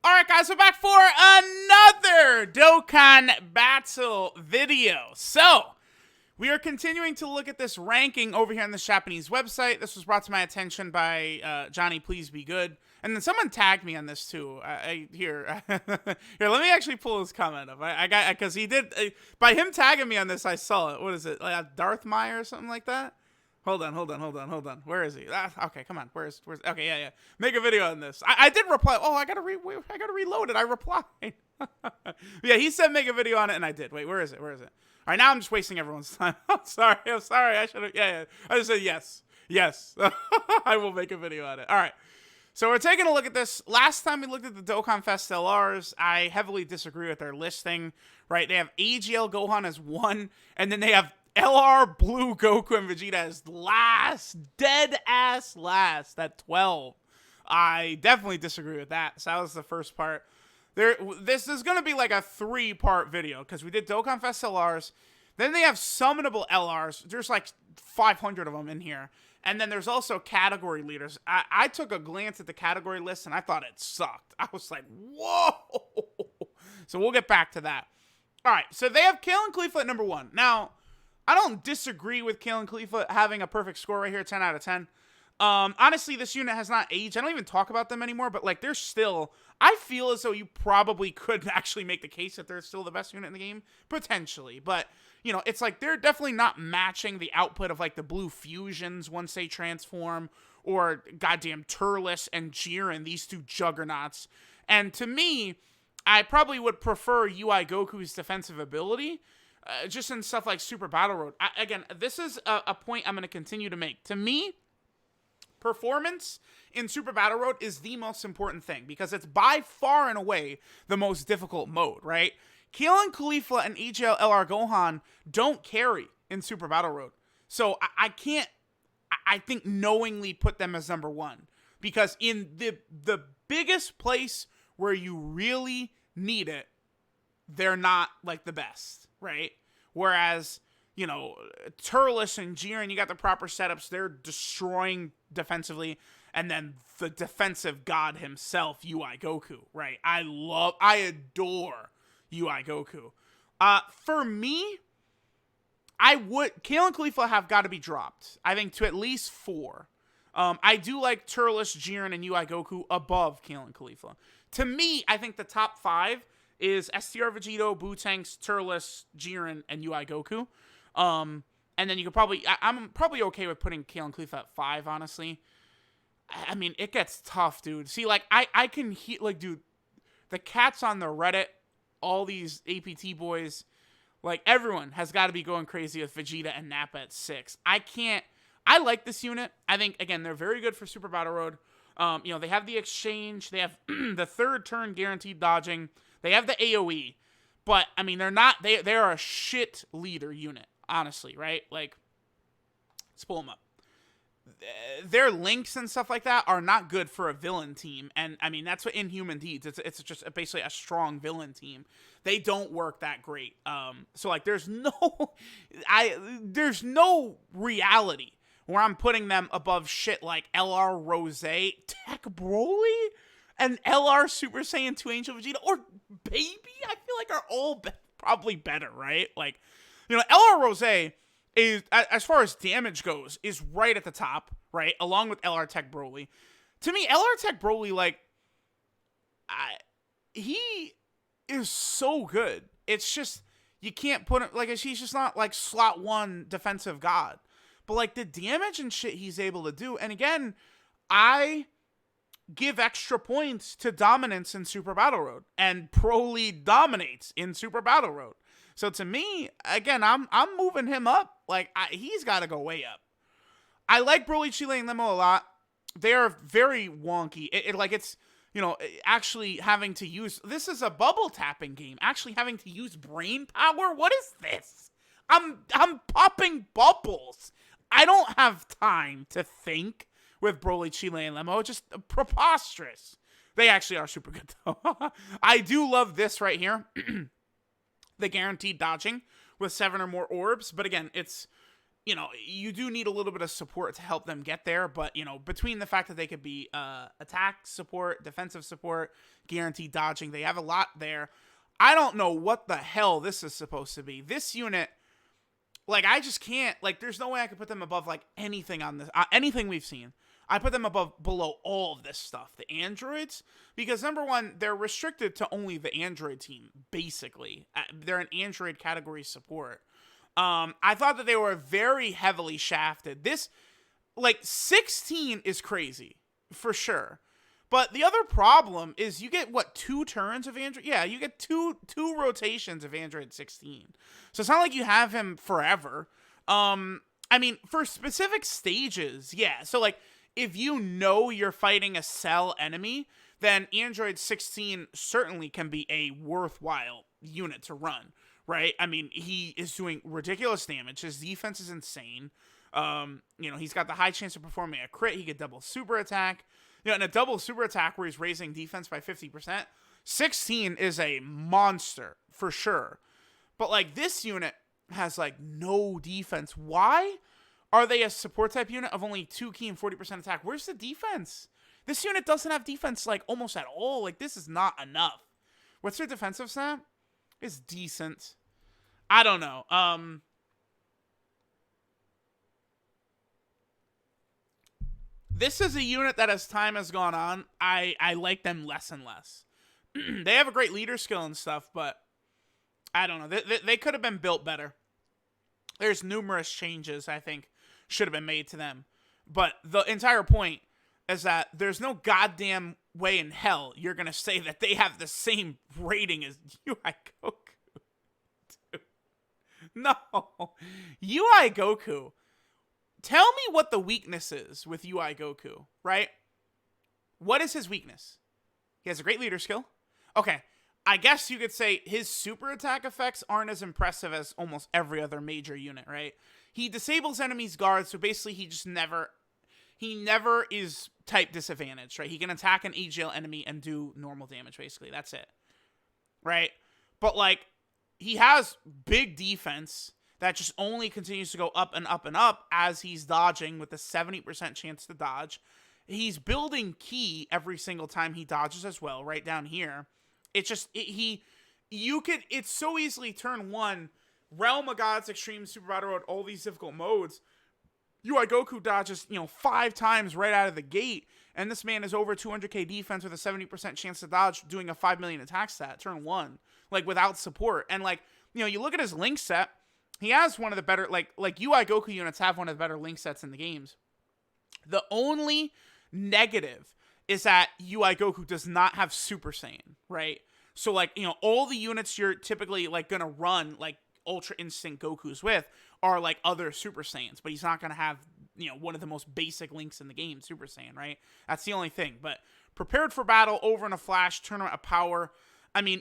Alright guys, we're back for another Dokkan battle video. So, we are continuing to look at this ranking over here on the Japanese website. This was brought to my attention by Johnny Please Be Good. And then someone tagged me on this too. Here, let me actually pull his comment up. I got, because he did, by him tagging me on this, I saw it. What is it, like Darth Meyer or something like that? Hold on. Where is he? Okay, come on. Where's? Okay, yeah. Make a video on this. I did reply. Oh, I gotta reload it. I replied. Yeah, he said make a video on it, and I did. Wait, where is it? All right, now I'm just wasting everyone's time. I'm sorry. I should have. Yeah. I just said yes. I will make a video on it. All right. So we're taking a look at this. Last time we looked at the Dokkan Fest LRs, I heavily disagree with their listing. Right? They have AGL Gohan as 1, and then they have LR Blue Goku and Vegeta as last, dead-ass last at 12. I definitely disagree with that. So that was the first part. This is going to be like a 3-part video because we did Dokkan Fest LRs. Then they have summonable LRs. There's like 500 of them in here. And then there's also category leaders. I took a glance at the category list and I thought it sucked. I was like, whoa. So we'll get back to that. All right, so they have Kale and Khalifa at number 1. Now, I don't disagree with Kale and Khalifa having a perfect score right here, 10 out of 10. Honestly, this unit has not aged. I don't even talk about them anymore, but like they're still, I feel as though you probably could actually make the case that they're still the best unit in the game, potentially. But, you know, it's like they're definitely not matching the output of like the Blue Fusions once they transform, or goddamn Turles and Jiren, these two juggernauts. And to me, I probably would prefer UI Goku's defensive ability, just in stuff like Super Battle Road. Again, this is a point I'm going to continue to make. To me, performance in Super Battle Road is the most important thing because it's by far and away the most difficult mode, right? Kale and Khalifa and AGL LR Gohan don't carry in Super Battle Road. So I can't, I think, knowingly put them as number 1 because in the biggest place where you really need it, they're not like the best. Right? Whereas, you know, Turles and Jiren, you got the proper setups. They're destroying defensively. And then the defensive god himself, UI Goku, right? I adore UI Goku. For me, Kale and Khalifa have got to be dropped. I think to at least 4. I do like Turles, Jiren, and UI Goku above Kale and Khalifa. To me, I think the top 5 is STR Vegito, Bootanks, Turles, Jiren, and UI Goku. And then you could probably, I'm probably okay with putting Kale and Khalifa at 5, honestly. I mean, it gets tough, dude. See, like, I can hear, like, dude, the cats on the Reddit, all these APT boys, like, everyone has got to be going crazy with Vegeta and Nappa at 6. I like this unit. I think, again, they're very good for Super Battle Road. You know, they have the exchange, they have the 3rd turn guaranteed dodging, they have the AoE, but, I mean, they're a shit leader unit, honestly, right? Like, let's pull them up. Their links and stuff like that are not good for a villain team, and, I mean, that's what Inhuman Deeds, it's just basically a strong villain team. They don't work that great. So, like, there's no reality where I'm putting them above shit like LR Rose, Tech Broly, and LR Super Saiyan 2 Angel Vegeta, or Baby, I feel like are all probably better, right? Like, you know, LR Rose is, as far as damage goes, is right at the top, right? Along with LR Tech Broly. To me, LR Tech Broly, like, he is so good. It's just, you can't put him, like, he's just not, like, slot 1 defensive god. But, like, the damage and shit he's able to do, and again, I give extra points to dominance in Super Battle Road, and Broly dominates in Super Battle Road. So to me, again, I'm moving him up. Like, he's got to go way up. I like Broly, Chile, and Limo a lot. They are very wonky. It's, you know, actually having to use, this is a bubble tapping game. Actually having to use brain power? What is this? I'm popping bubbles. I don't have time to think with Broly, Chile, and Lemo. Just preposterous. They actually are super good, though. I do love this right here. The guaranteed dodging with 7 or more orbs. But again, it's, you know, you do need a little bit of support to help them get there. But, you know, between the fact that they could be attack support, defensive support, guaranteed dodging, they have a lot there. I don't know what the hell this is supposed to be. This unit, like, I just can't, like, there's no way I could put them above, like, anything on this, anything we've seen. I put them below all of this stuff. The androids, because number one, they're restricted to only the android team, basically. They're an android category support. I thought that they were very heavily shafted. This, like, 16 is crazy, for sure. But the other problem is you get, what, 2 turns of Android? Yeah, you get two rotations of Android 16. So it's not like you have him forever. I mean, for specific stages, yeah. So, like, if you know you're fighting a cell enemy, then Android 16 certainly can be a worthwhile unit to run, right? I mean, he is doing ridiculous damage. His defense is insane. You know, he's got the high chance of performing a crit. He could double super attack. You know, in a double super attack where he's raising defense by 50%, 16 is a monster for sure. But, like, this unit has, like, no defense. Why are they a support type unit of only 2 key and 40% attack? Where's the defense? This unit doesn't have defense, like, almost at all. Like, this is not enough. What's their defensive snap? It's decent. I don't know. This is a unit that as time has gone on, I like them less and less. They have a great leader skill and stuff, but I don't know. They could have been built better. There's numerous changes, I think, should have been made to them. But the entire point is that there's no goddamn way in hell you're going to say that they have the same rating as UI Goku. Dude. No. UI Goku. Tell me what the weakness is with UI Goku, right? What is his weakness? He has a great leader skill. Okay. I guess you could say his super attack effects aren't as impressive as almost every other major unit, right? He disables enemies' guards, so basically he never is type disadvantaged, right? He can attack an AGL enemy and do normal damage, basically. That's it, right? But, like, he has big defense that just only continues to go up and up and up as he's dodging with a 70% chance to dodge. He's building ki every single time he dodges as well, right down here. It's just, it's so easily turn 1, Realm of Gods, Extreme, Super Battle Road, all these difficult modes. UI Goku dodges, 5 times right out of the gate, and this man is over 200k defense with a 70% chance to dodge, doing a 5 million attack stat, turn 1, like, without support. And, like, you look at his link set, he has one of the better, like UI Goku units have one of the better link sets in the games. The only negative is that UI Goku does not have Super Saiyan, right? So, like, all the units you're typically, like, gonna run, like, Ultra Instinct Gokus with are, like, other Super Saiyans, but he's not gonna have, one of the most basic links in the game, Super Saiyan, right? That's the only thing. But prepared for battle, over in a flash, tournament of power. I mean,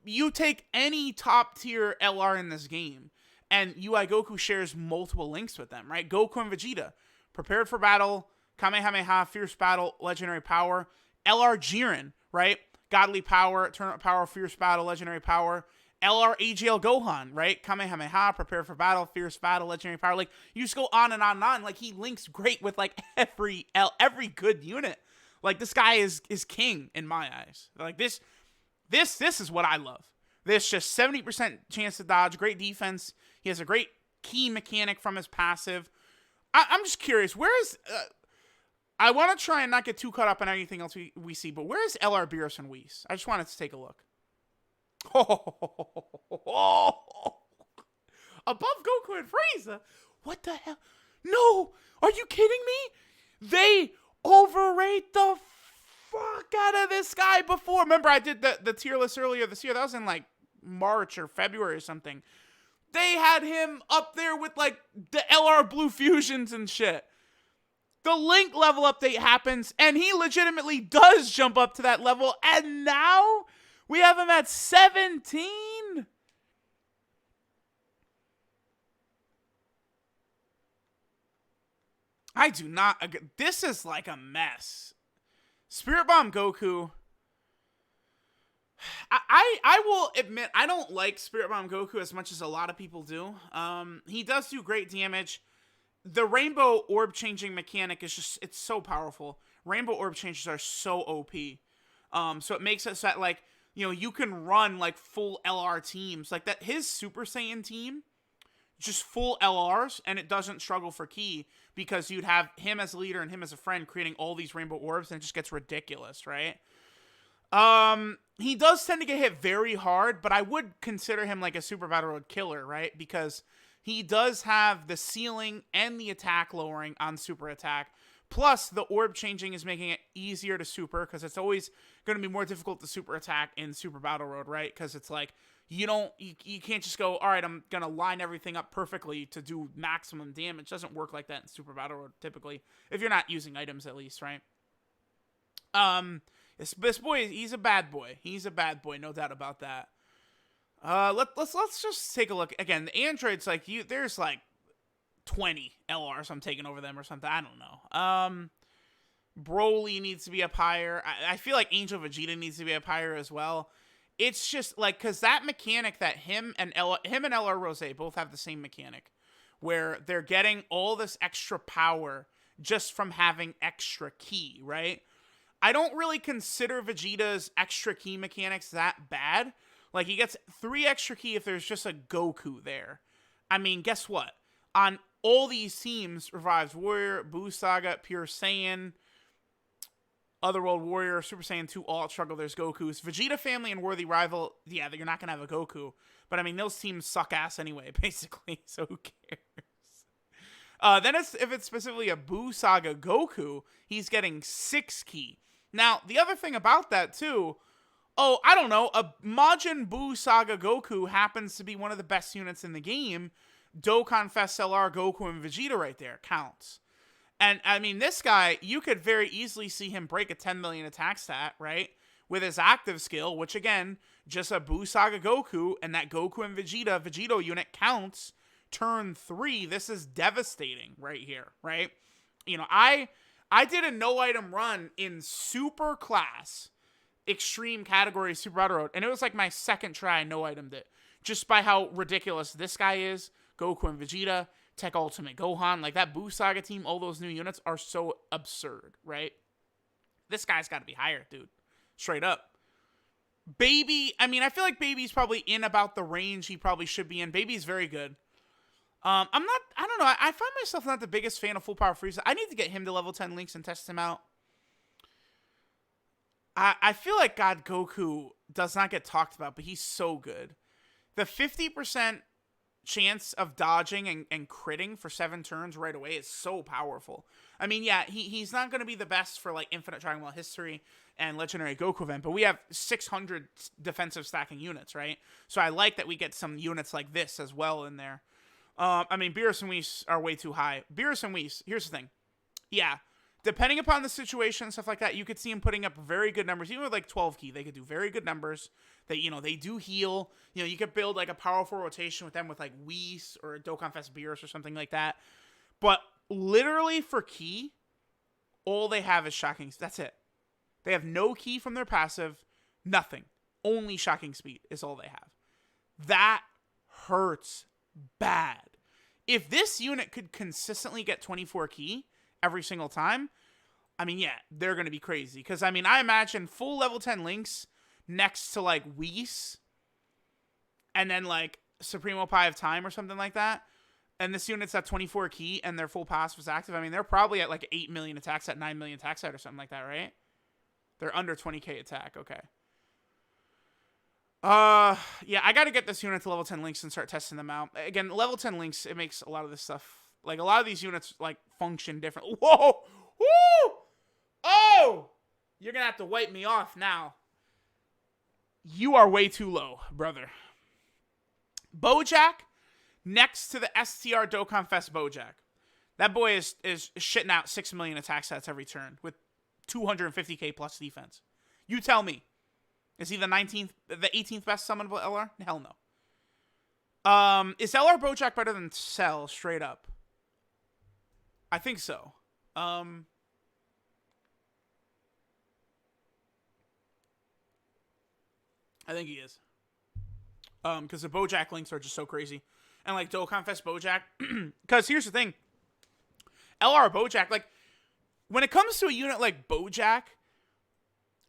you take any top tier LR in this game, and UI Goku shares multiple links with them, right? Goku and Vegeta, prepared for battle, Kamehameha, fierce battle, legendary power. LR Jiren, right? Godly power, tournament power, fierce battle, legendary power. LR AGL Gohan, right? Kamehameha, prepare for battle, fierce battle, legendary power. Like, you just go on and on and on. Like, he links great with, like, every good unit. Like, this guy is king in my eyes. Like, this is what I love. This just 70% chance to dodge, great defense. He has a great key mechanic from his passive. I'm just curious, where is... I want to try and not get too caught up in anything else we see, but where is LR Beerus and Whis? I just wanted to take a look. Above Goku and Frieza? What the hell? No! Are you kidding me? They overrate the fuck out of this guy before. Remember, I did the tier list earlier this year. That was in, like, March or February or something. They had him up there with, like, the LR Blue Fusions and shit. The Link level update happens, and he legitimately does jump up to that level, and now we have him at 17? I do not... This is like a mess. Spirit Bomb Goku... I will admit, I don't like Spirit Bomb Goku as much as a lot of people do. He does do great damage. the rainbow orb changing mechanic is just, it's so powerful. Rainbow orb changes are so OP. So it makes it so that, like, you know, you can run like full LR teams. Like that, his Super Saiyan team, just full LRs, and it doesn't struggle for ki because you'd have him as a leader and him as a friend creating all these rainbow orbs, and it just gets ridiculous, right? He does tend to get hit very hard, but I would consider him like a Super Battle Road killer, right? Because he does have the ceiling and the attack lowering on super attack. Plus, the orb changing is making it easier to super, because it's always going to be more difficult to super attack in Super Battle Road, right? Because it's like, you can't just go, all right, I'm going to line everything up perfectly to do maximum damage. It doesn't work like that in Super Battle Road, typically. If you're not using items, at least, right? This boy, he's a bad boy. He's a bad boy, no doubt about that. Let's just take a look. Again, the androids, like, there's like 20 LRs I'm taking over them or something. I don't know. Broly needs to be up higher. I feel like Angel Vegeta needs to be up higher as well. It's just like, because that mechanic that him and LR Rose both have the same mechanic, where they're getting all this extra power just from having extra ki, right? I don't really consider Vegeta's extra ki mechanics that bad. Like, he gets 3 extra ki if there's just a Goku there. I mean, guess what? On all these teams, Revives Warrior, Buu Saga, Pure Saiyan, Otherworld Warrior, Super Saiyan 2, All Out Struggle, there's Gokus. Vegeta Family and Worthy Rival, yeah, you're not going to have a Goku. But, I mean, those teams suck ass anyway, basically, so who cares? Then if it's specifically a Buu Saga Goku, he's getting 6 ki. Now, the other thing about that, too, I don't know, a Majin Buu Saga Goku happens to be one of the best units in the game. Dokkan Fest LR, Goku, and Vegeta right there. Counts. And, I mean, this guy, you could very easily see him break a 10 million attack stat, right? With his active skill, which, again, just a Buu Saga Goku, and that Goku and Vegeta unit counts. Turn 3, this is devastating right here, right? You know, I did a no-item run in Super Class Extreme Category Super Battle Road, and it was like my second try I no-itemed it. Just by how ridiculous this guy is, Goku and Vegeta, Tech Ultimate Gohan, like that Buu Saga team, all those new units are so absurd, right? This guy's got to be higher, dude. Straight up. Baby, I mean, I feel like Baby's probably in about the range he probably should be in. Baby's very good. I don't know, I find myself not the biggest fan of Full Power Frieza. I need to get him to level 10 links and test him out. I feel like God Goku does not get talked about, but he's so good. The 50% chance of dodging and critting for 7 turns right away is so powerful. I mean, yeah, he's not going to be the best for, like, Infinite Dragon Ball History and Legendary Goku event, but we have 600 defensive stacking units, right? So I like that we get some units like this as well in there. I mean, Beerus and Whis are way too high. Beerus and Whis, here's the thing. Yeah, depending upon the situation and stuff like that, you could see him putting up very good numbers. Even with, like, 12 ki, they could do very good numbers. They, you know, they do heal. You know, you could build, like, a powerful rotation with them with, like, Whis or Dokkan Fest Beerus or something like that. But literally for ki, all they have is Shocking. That's it. They have no ki from their passive. Nothing. Only Shocking Speed is all they have. That hurts bad. If this unit could consistently get 24 ki every single time, I mean, yeah, they're going to be crazy. Because, I mean, I imagine full level 10 links next to, like, Whis and then, like, Supremo Pie of Time or something like that. And this unit's at 24 ki and their full passive is active. I mean, they're probably at, like, 8 million attacks at 9 million attack side or something like that, right? They're under 20k attack. Okay. Yeah, I gotta get this unit to level 10 links and start testing them out. Again, level 10 links, it makes a lot of this stuff, like, a lot of these units, like, function different. Whoa! Woo! Oh! You're gonna have to wipe me off now. You are way too low, brother. Bojack, next to the STR Dokkan Fest Bojack. That boy is shitting out 6 million attack stats every turn with 250k plus defense. You tell me. Is he the 18th best summonable LR? Hell no. Is LR Bojack better than Cell, straight up? I think so. I think he is. Because the Bojack links are just so crazy. And, like, Dokkan Fest Bojack. Because here's the thing. LR Bojack, like, when it comes to a unit like Bojack,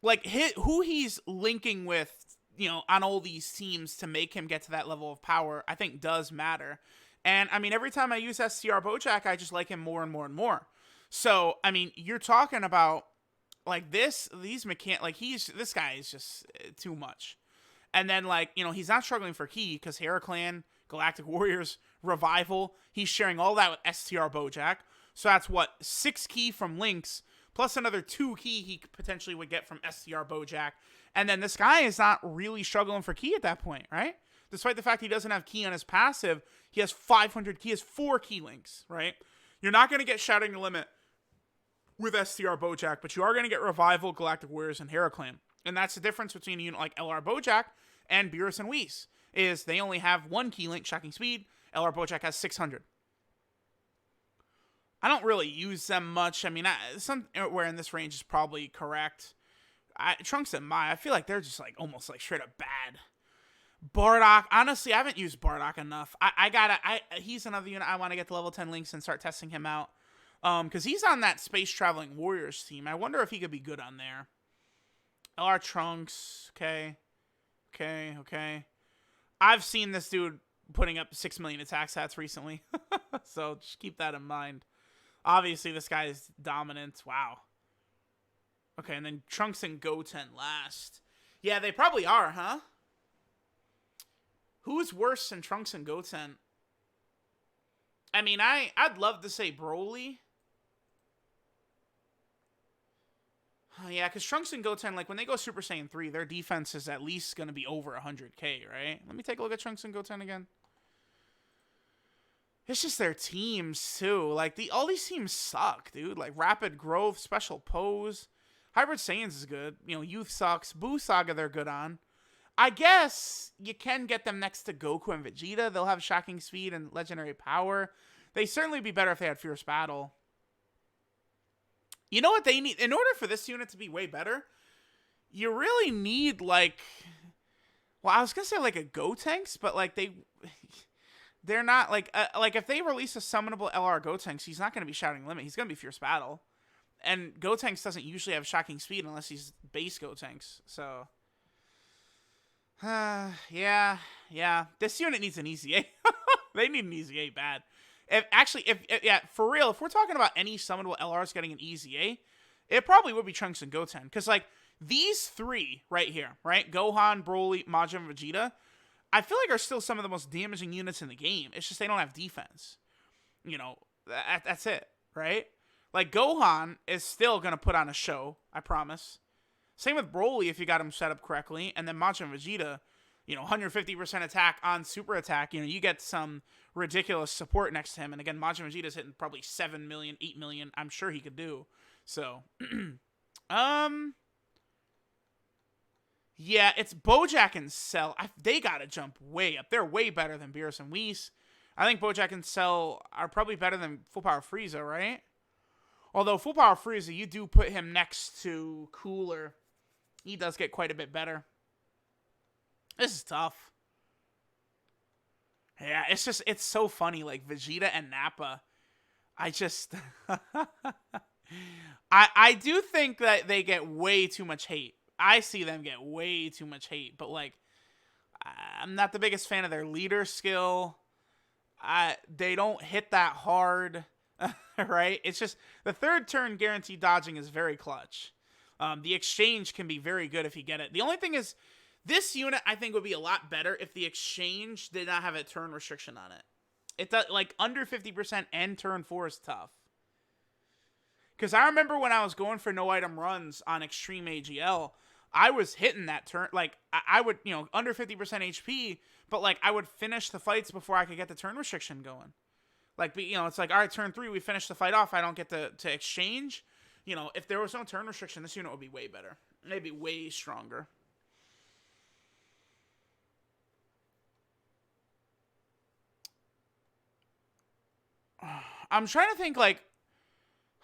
like, who he's linking with, you know, on all these teams to make him get to that level of power, I think does matter. And, I mean, every time I use STR Bojack, I just like him more and more and more. So, I mean, you're talking about, like, this guy is just too much. And then, like, you know, he's not struggling for key because Heraclan, Galactic Warriors, Revival, he's sharing all that with STR Bojack. So that's, what, 6 key from Lynx, plus another 2 key he potentially would get from STR Bojack. And then this guy is not really struggling for key at that point, right? Despite the fact he doesn't have key on his passive, he has 500 key, he has 4 key links, right? You're not going to get Shattering the Limit with STR Bojack, but you are going to get Revival, Galactic Warriors, and Heraclan. And that's the difference between a unit like LR Bojack and Beerus and Whis, is they only have 1 key link, Shocking Speed. LR Bojack has 600. I don't really use them much. I mean, somewhere in this range is probably correct. Trunks and Mai, I feel like they're just, like, almost, like, straight up bad. Bardock, honestly, I haven't used Bardock enough. He's another unit I want to get to level 10 links and start testing him out. Because he's on that Space Traveling Warriors team. I wonder if he could be good on there. LR Trunks, okay. I've seen this dude putting up 6 million attack stats recently. So just keep that in mind. Obviously, this guy is dominant. Wow. Okay, and then Trunks and Goten last. Yeah, they probably are, huh? Who's worse than Trunks and Goten? I mean, I'd love to say Broly. Yeah, because Trunks and Goten, like, when they go Super Saiyan 3, their defense is at least going to be over 100k, right? Let me take a look at Trunks and Goten again. It's just their teams, too. Like, all these teams suck, dude. Like, Rapid Growth, Special Pose. Hybrid Saiyans is good. You know, Youth sucks. Buu Saga, they're good on. I guess you can get them next to Goku and Vegeta. They'll have Shocking Speed and Legendary Power. They'd certainly be better if they had Fierce Battle. You know what they need? In order for this unit to be way better, you really need, like... Well, I was going to say, like, a Gotenks, but, like, they're not, like, if they release a summonable LR Gotenks, he's not going to be Shouting Limit. He's going to be Fierce Battle. And Gotenks doesn't usually have Shocking Speed unless he's base Gotenks, so... yeah. This unit needs an Easy A. They need an Easy A bad. If for real, if we're talking about any summonable LRs getting an Easy A, it probably would be Trunks and Goten. Because, like, these 3 right here, right? Gohan, Broly, Majin, and Vegeta, I feel like are still some of the most damaging units in the game. It's just they don't have defense. You know, that's it, right? Like, Gohan is still going to put on a show, I promise. Same with Broly if you got him set up correctly. And then Majin and Vegeta, you know, 150% attack on super attack. You know, you get some ridiculous support next to him. And again, Majin Vegeta's hitting probably 7 million, 8 million. I'm sure he could do. So, yeah, it's Bojack and Cell. They got to jump way up. They're way better than Beerus and Whis. I think Bojack and Cell are probably better than Full Power Frieza, right? Although Full Power Frieza, you do put him next to Cooler. He does get quite a bit better. This is tough. Yeah, it's so funny. Like, Vegeta and Nappa. I do think that they get way too much hate. I see them get way too much hate. But, like, I'm not the biggest fan of their leader skill. They don't hit that hard. Right? It's just, the 3rd turn guaranteed dodging is very clutch. The exchange can be very good if you get it. The only thing is, this unit, I think, would be a lot better if the exchange did not have a turn restriction on it. It does, like, under 50% and turn 4 is tough. Because I remember when I was going for no item runs on Extreme AGL, I was hitting that turn. Like, I would, you know, under 50% HP, but, like, I would finish the fights before I could get the turn restriction going. Like, you know, it's like, all right, turn 3, we finish the fight off. I don't get to exchange. You know, if there was no turn restriction, this unit would be way better. It'd be way stronger. I'm trying to think, like,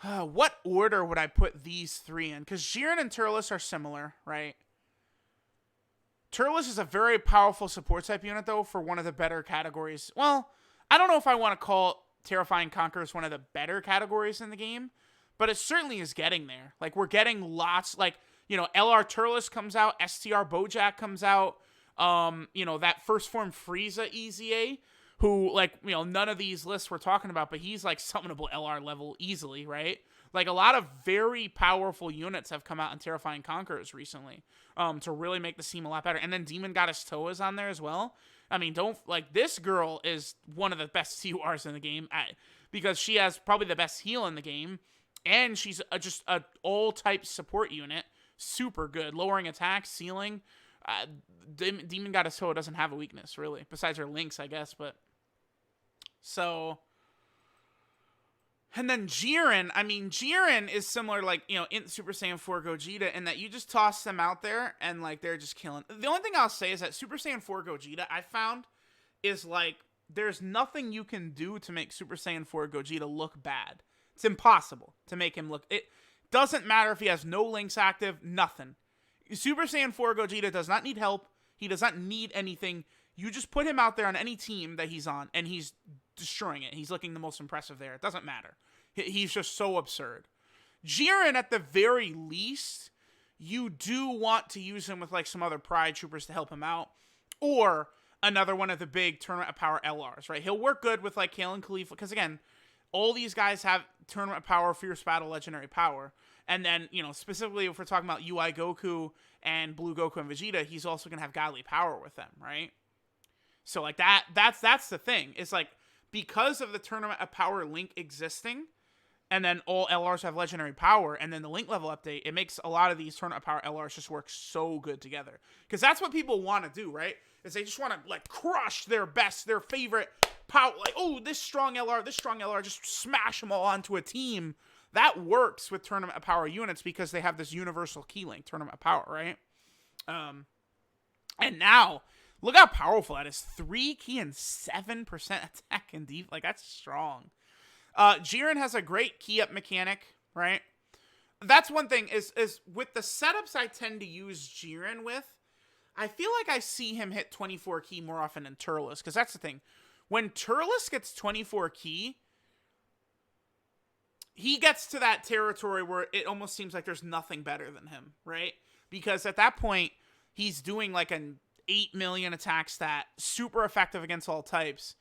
what order would I put these 3 in? Because Jiren and Turles are similar, right? Turles is a very powerful support type unit, though, for one of the better categories. Well, I don't know if I want to call Terrifying Conquer is one of the better categories in the game, but it certainly is getting there. Like, we're getting lots, like, you know, LR Turles comes out, STR Bojack comes out, you know, that first form Frieza EZA, who, like, you know, none of these lists we're talking about, but he's, like, summonable LR level easily, right? Like, a lot of very powerful units have come out in Terrifying Conquerors recently, to really make the team a lot better. And then Demon Goddess Toa is on there as well. I mean, this girl is one of the best CURs in the game, because she has probably the best heal in the game, and she's just an all-type support unit. Super good. Lowering attack, sealing. Demon Goddess Toa doesn't have a weakness, really, besides her links, I guess, but... So... And then Jiren, I mean, Jiren is similar, like, you know, in Super Saiyan 4 Gogeta, in that you just toss them out there, and, like, they're just killing. The only thing I'll say is that Super Saiyan 4 Gogeta, I found, is, like, there's nothing you can do to make Super Saiyan 4 Gogeta look bad. It's impossible to make him look... It doesn't matter if he has no links active, nothing. Super Saiyan 4 Gogeta does not need help. He does not need anything. You just put him out there on any team that he's on, and he's destroying it. He's looking the most impressive there. It doesn't matter. He's just so absurd. Jiren, at the very least, you do want to use him with, like, some other Pride Troopers to help him out, or another one of the big Tournament of Power LRs, right? He'll work good with, like, Kale and Khalifa, because, again, all these guys have Tournament of Power, Fierce Battle, Legendary Power, and then, you know, specifically if we're talking about UI Goku and Blue Goku and Vegeta, he's also going to have Godly Power with them, right? So, like, that's the thing. It's, like, because of the Tournament of Power link existing, and then all LRs have Legendary Power, and then the link level update, it makes a lot of these Tournament of Power LRs just work so good together. Because that's what people want to do, right? Is they just want to, like, crush their best, their favorite power. Like, oh, this strong LR, just smash them all onto a team. That works with Tournament of Power units because they have this universal key link, Tournament of Power, right? And now, look how powerful that is. 3 key and 7% attack and defense. Like, that's strong. Jiren has a great key up mechanic, right? That's one thing, is with the setups I tend to use Jiren with, I feel like I see him hit 24 key more often than Turles, because that's the thing. When Turles gets 24 key, he gets to that territory where it almost seems like there's nothing better than him, right? Because at that point, he's doing like an 8 million attack stat, super effective against all types,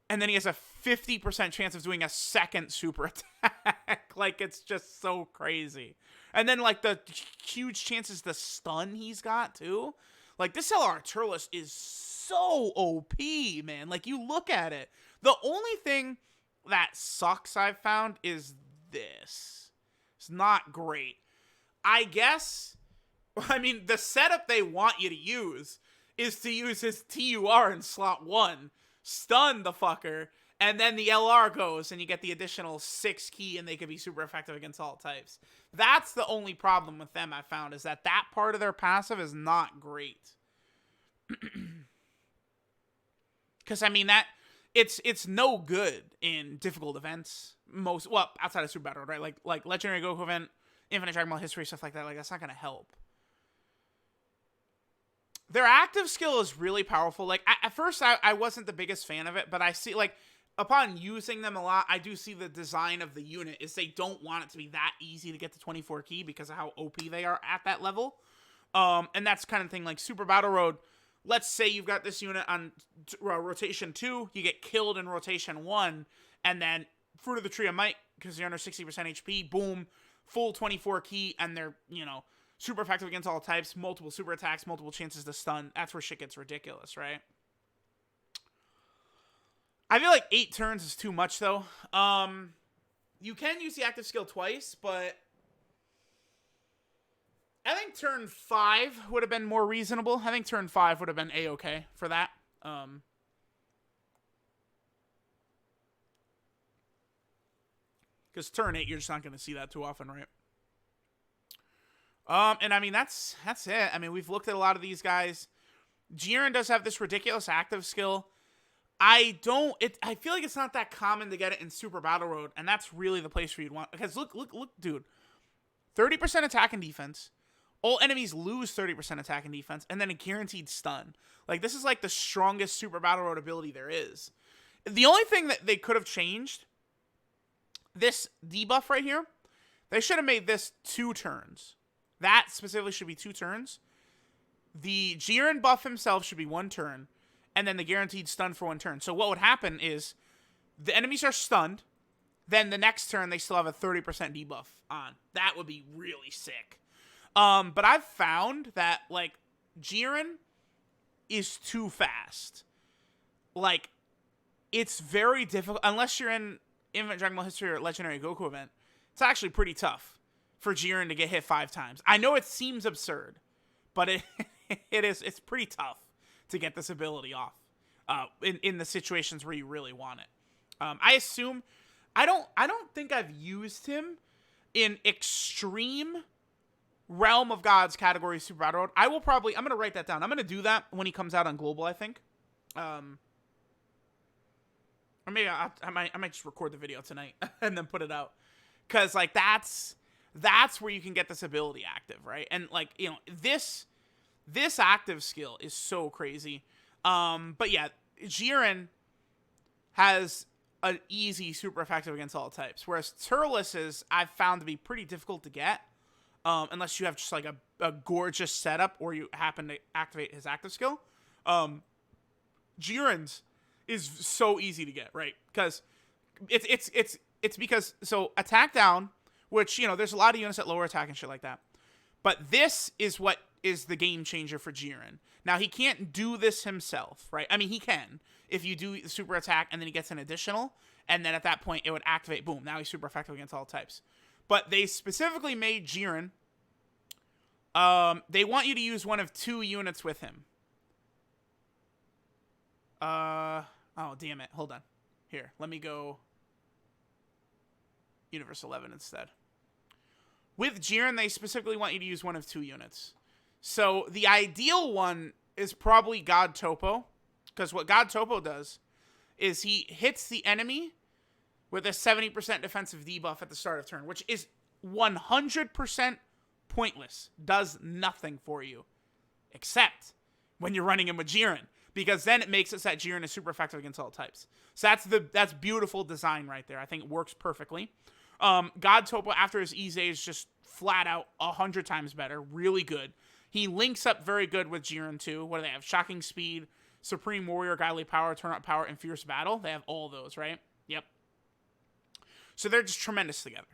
and then he has a 50% chance of doing a second super attack. Like, it's just so crazy. And then, like, the huge chances to stun he's got, too. Like, this LR Turles is so OP, man. Like, you look at it. The only thing that sucks I've found is this. It's not great. I guess, I mean, the setup they want you to use is to use his TUR in slot 1. Stun the fucker, and then the LR goes, and you get the additional 6 key, and they could be super effective against all types. That's the only problem with them I found, is that part of their passive is not great. Because, I mean, it's no good in difficult events. Outside of Super Battle, right? Like Legendary Goku event, Infinite Dragon Ball History, stuff like that. Like, that's not going to help. Their active skill is really powerful. Like, at first, I wasn't the biggest fan of it, but I see, like, upon using them a lot, I do see the design of the unit is they don't want it to be that easy to get to 24 key because of how OP they are at that level. And that's kind of thing, like, Super Battle Road, let's say you've got this unit on rotation 2, you get killed in rotation 1, and then Fruit of the Tree of Might, because you're under 60% HP, boom, full 24 key, and they're, you know, super effective against all types, multiple super attacks, multiple chances to stun. That's where shit gets ridiculous, right? I feel like 8 turns is too much, though. You can use the active skill twice, but I think turn 5 would have been more reasonable. I think turn 5 would have been A-okay for that. Because turn 8, you're just not going to see that too often, right? And I mean, that's it. I mean, we've looked at a lot of these guys. Jiren does have this ridiculous active skill. I feel like it's not that common to get it in Super Battle Road, and that's really the place where you'd want, because look, dude. 30% attack and defense. All enemies lose 30% attack and defense, and then a guaranteed stun. Like, this is like the strongest Super Battle Road ability there is. The only thing that they could have changed, this debuff right here, they should have made this 2 turns. That specifically should be 2 turns. The Jiren buff himself should be 1 turn, and then the guaranteed stun for 1 turn. So what would happen is the enemies are stunned, then the next turn they still have a 30% debuff on. That would be really sick. But I've found that, like, Jiren is too fast. Like, it's very difficult, unless you're in Infinite Dragon Ball History or Legendary Goku event, it's actually pretty tough for Jiren to get hit 5 times. I know it seems absurd, but it's pretty tough to get this ability off in the situations where you really want it. I assume, I don't think I've used him in Extreme Realm of Gods category Super Battle Road. I'm going to write that down. I'm going to do that when he comes out on Global, I think. Or maybe I might just record the video tonight and then put it out. Because, like, that's where you can get this ability active, right? And, like, you know, this active skill is so crazy. But yeah, Jiren has an easy super effective against all types. Whereas Turles I've found to be pretty difficult to get. Unless you have just, like, a gorgeous setup or you happen to activate his active skill. Jiren's is so easy to get, right? Because it's because, so attack down, which, you know, there's a lot of units that lower attack and shit like that. But this is what is the game changer for Jiren. Now, he can't do this himself, right? I mean, he can if you do the super attack and then he gets an additional, and then at that point it would activate, boom, now he's super effective against all types. But they specifically made Jiren, they want you to use one of 2 units with him. Oh, damn it. Hold on. Here, let me go Universe 11 instead. With Jiren, they specifically want you to use one of 2 units. So the ideal one is probably God Topo, because what God Topo does is he hits the enemy with a 70% defensive debuff at the start of turn, which is 100% pointless. Does nothing for you, except when you're running him with Jiren, because then it makes it so that Jiren is super effective against all types. So that's beautiful design right there. I think it works perfectly. God Topo after his EZ is just flat out 100 times better. Really good. He links up very good with Jiren too. What do they have? Shocking Speed, Supreme Warrior, Godly Power, Turn Up Power, and Fierce Battle. They have all those, right? Yep. So they're just tremendous together.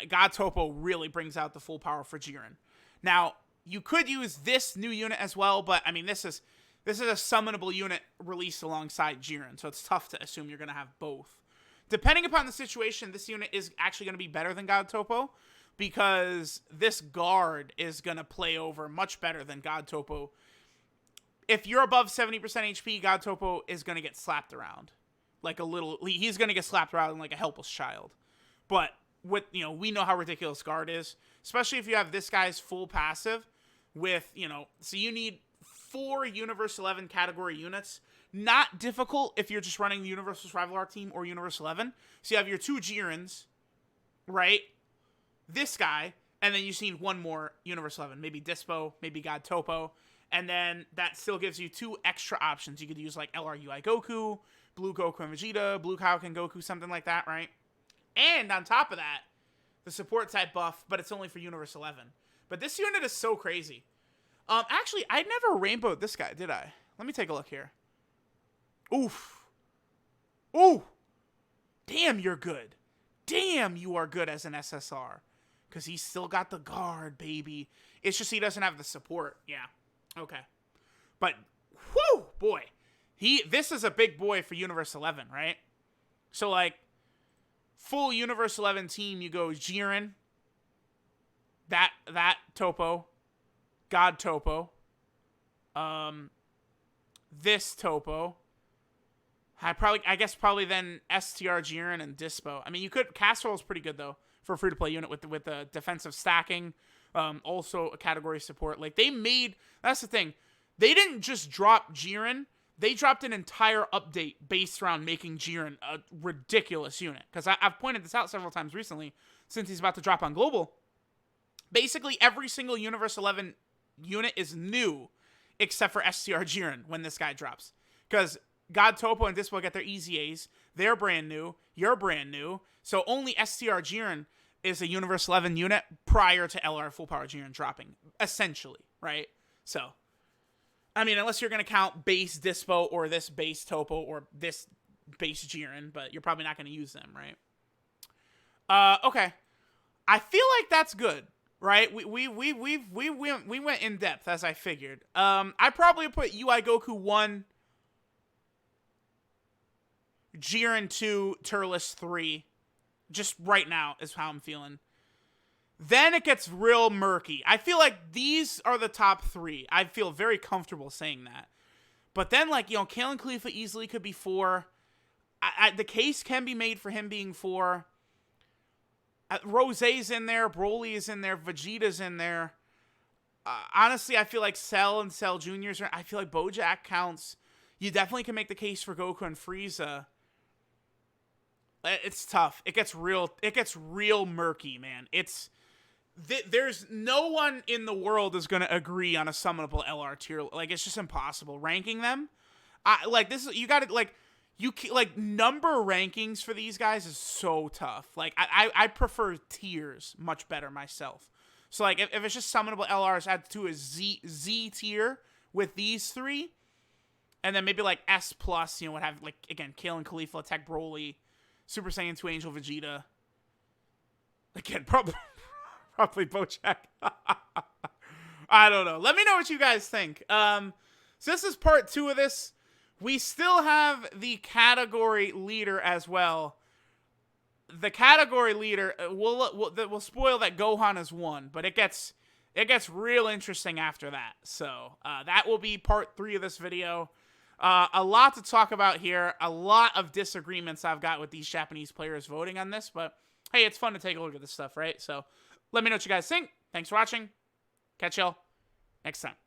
God Topo really brings out the full power for Jiren. Now, you could use this new unit as well, but I mean, this is a summonable unit released alongside Jiren, so it's tough to assume you're going to have both. Depending upon the situation, this unit is actually going to be better than God Topo, because this guard is going to play over much better than God Topo. If you're above 70% HP, God Topo is going to get slapped around. Like a little, he's going to get slapped around like a helpless child. But with, you know, we know how ridiculous guard is, especially if you have this guy's full passive with, you know, so you need 4 Universe 11 category units. Not difficult if you're just running the Universal Survival Arc team or Universe 11. So you have your 2 Jirens, right? This guy, and then you just need 1 more Universe 11. Maybe Dispo, maybe God Topo. And then that still gives you 2 extra options. You could use like LRUI Goku, Blue Goku and Vegeta, Blue Kaioken Goku, something like that, right? And on top of that, the support type buff, but it's only for Universe 11. But this unit is so crazy. Actually, I never rainbowed this guy, did I? Let me take a look here. Oof. Ooh. Damn, you're good. Damn, you are good as an SSR. Because he's still got the guard, baby. It's just he doesn't have the support. Yeah. Okay. But, whoo, boy. This is a big boy for Universe 11, right? So, like, full Universe 11 team, you go Jiren, that Topo, God Topo, this Topo, I guess probably then STR Jiren and Dispo. I mean, you could, Casserole is pretty good though for a free-to-play unit with the defensive stacking, also a category support. Like that's the thing, they didn't just drop Jiren. They dropped an entire update based around making Jiren a ridiculous unit. Because I've pointed this out several times recently, since he's about to drop on Global. Basically, every single Universe 11 unit is new, except for STR Jiren when this guy drops. Because God Topo and Dispo get their easy A's. They're brand new. You're brand new. So only STR Jiren is a Universe 11 unit prior to LR Full Power Jiren dropping, essentially, right? So, I mean, unless you're going to count base Dispo or this base Topo or this base Jiren, but you're probably not going to use them, right? Okay. I feel like that's good, right? We went in depth, as I figured. I probably put UI Goku 1, Jiren 2, Turles 3. Just right now is how I'm feeling. Then it gets real murky. I feel like these are the top 3. I feel very comfortable saying that. But then, like, you know, Kale Khalifa easily could be 4. The case can be made for him being 4. Rose's in there. Broly is in there. Vegeta's in there. Honestly, I feel like Cell and Cell Juniors are... I feel like Bojack counts. You definitely can make the case for Goku and Frieza. It's tough. It gets real murky, man. There's no one in the world is going to agree on a summonable LR tier. Like, it's just impossible. Ranking them, number rankings for these guys is so tough. Like, I prefer tiers much better myself. So, like, if it's just summonable LRs, add to a Z tier with these 3, and then maybe, like, S+, you know, would have, like, again, Kale and Khalifa, Tech Broly, Super Saiyan 2 Angel Vegeta. Again, probably Bojack. I don't know. Let me know what you guys think. So this is part 2 of this. We still have the category leader as well. The category leader, we'll spoil that Gohan is 1, but it gets real interesting after that. So that will be part 3 of this video. A lot to talk about here. A lot of disagreements I've got with these Japanese players voting on this, but hey, it's fun to take a look at this stuff, right? So let me know what you guys think. Thanks for watching. Catch y'all next time.